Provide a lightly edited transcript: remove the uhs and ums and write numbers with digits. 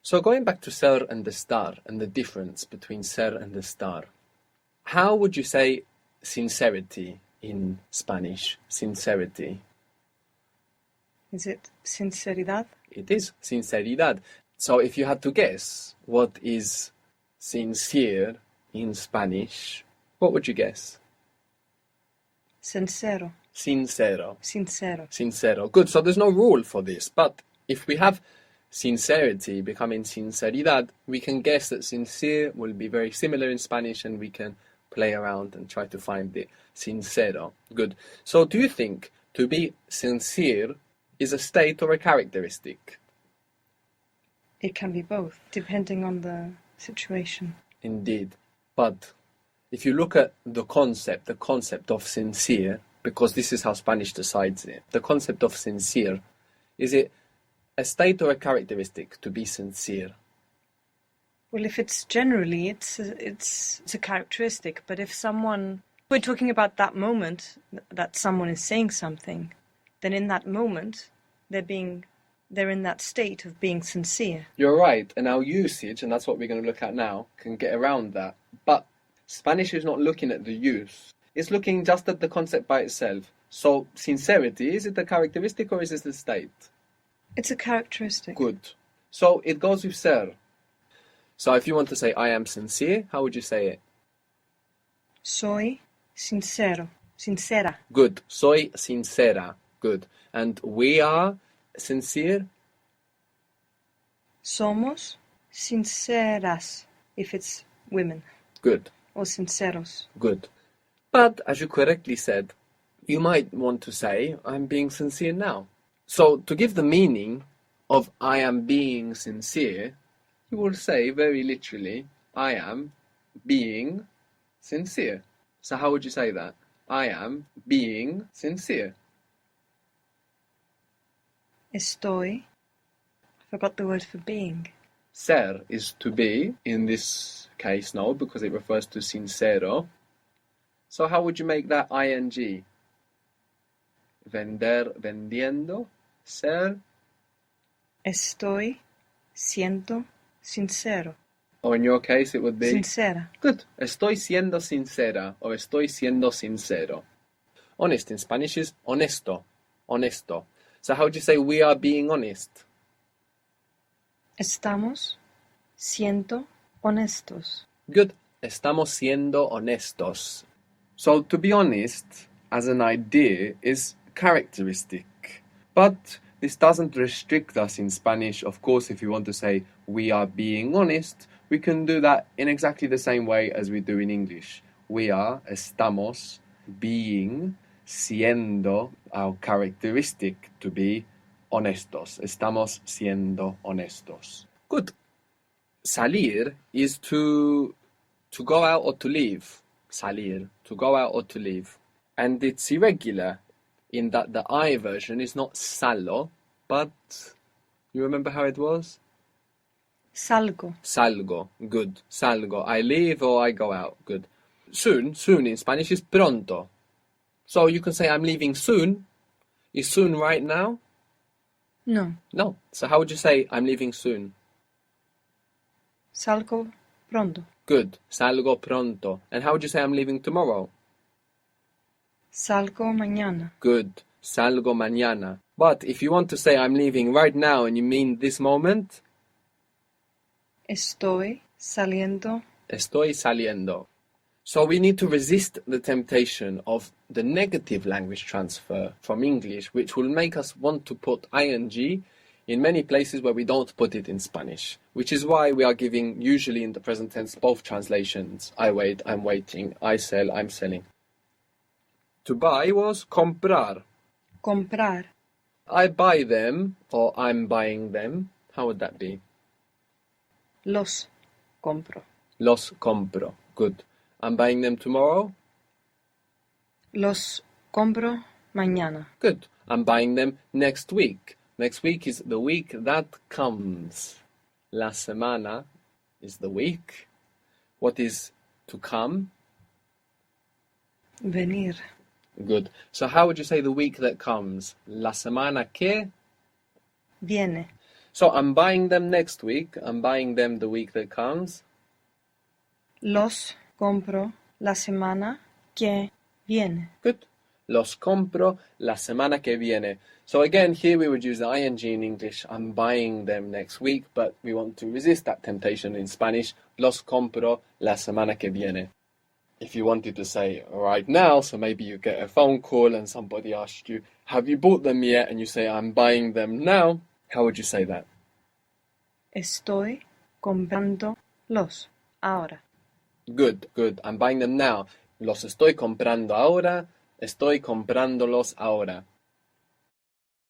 So going back to ser and estar and the difference between ser and estar, how would you say sincerity in Spanish? Sincerity. Is it sinceridad? It is sinceridad. So if you had to guess what is sincere in Spanish, what would you guess? Sincero. Sincero. Sincero. Sincero. Good. So there's no rule for this. But if we have sincerity becoming sinceridad, we can guess that sincere will be very similar in Spanish, and we can play around and try to find the sincero. Good. So do you think to be sincere is a state or a characteristic? It can be both, depending on the situation. Indeed. But if you look at the concept of sincere, because this is how Spanish decides it, the concept of sincere, is it a state or a characteristic to be sincere? Well, if it's generally, it's a characteristic. But if we're talking about that moment that someone is saying something, then in that moment, they're in that state of being sincere. You're right, and our usage, and that's what we're going to look at now, can get around that. But Spanish is not looking at the use. It's looking just at the concept by itself. So, sincerity, is it a characteristic or is it a state? It's a characteristic. Good. So, it goes with ser. So, if you want to say, I am sincere, how would you say it? Soy sincero. Sincera. Good. Soy sincera. Good. And we are sincere? Somos sinceras, if it's women. Good. Or sinceros. Good. But, as you correctly said, you might want to say, I'm being sincere now. So, to give the meaning of I am being sincere, you will say very literally, I am being sincere. So how would you say that? I am being sincere. Estoy. I forgot the word for being. Ser is to be, in this case no, because it refers to sincero. So how would you make that ing? Vender, vendiendo, ser. Estoy siendo sincero. Or in your case it would be? Sincera. Good. Estoy siendo sincera or estoy siendo sincero. Honest in Spanish is honesto. Honesto. So how would you say we are being honest? Estamos siendo honestos. Good. Estamos siendo honestos. So to be honest, as an idea, is characteristic. But this doesn't restrict us in Spanish. Of course, if you want to say we are being honest, we can do that in exactly the same way as we do in English. We are, estamos, being, siendo, our characteristic to be honestos. Estamos siendo honestos. Good. Salir is to go out or to leave. Salir, to go out or to leave. And it's irregular in that the I version is not salgo, but you remember how it was? Salgo. Salgo, good. Salgo, I leave or I go out, good. Soon in Spanish is pronto. So you can say I'm leaving soon. Is soon right now? No. No. So how would you say I'm leaving soon? Salgo pronto. Good. Salgo pronto. And how would you say I'm leaving tomorrow? Salgo mañana. Good. Salgo mañana. But if you want to say I'm leaving right now and you mean this moment? Estoy saliendo. Estoy saliendo. So we need to resist the temptation of the negative language transfer from English, which will make us want to put ing in many places where we don't put it in Spanish, which is why we are giving, usually in the present tense, both translations. I wait, I'm waiting. I sell, I'm selling. To buy was comprar. Comprar. I buy them, or I'm buying them. How would that be? Los compro. Los compro. Good. I'm buying them tomorrow. Los compro mañana. Good. I'm buying them next week. Next week is the week that comes. La semana is the week. What is to come? Venir. Good. So how would you say the week that comes? La semana que? Viene. So I'm buying them next week. I'm buying them the week that comes. Los compro la semana que viene. Good. Los compro la semana que viene. So again, here we would use the ing in English. I'm buying them next week, but we want to resist that temptation in Spanish. Los compro la semana que viene. If you wanted to say right now, so maybe you get a phone call and somebody asks you, have you bought them yet? And you say, I'm buying them now. How would you say that? Estoy comprándolos ahora. Good, good. I'm buying them now. Los estoy comprando ahora. Estoy comprándolos ahora.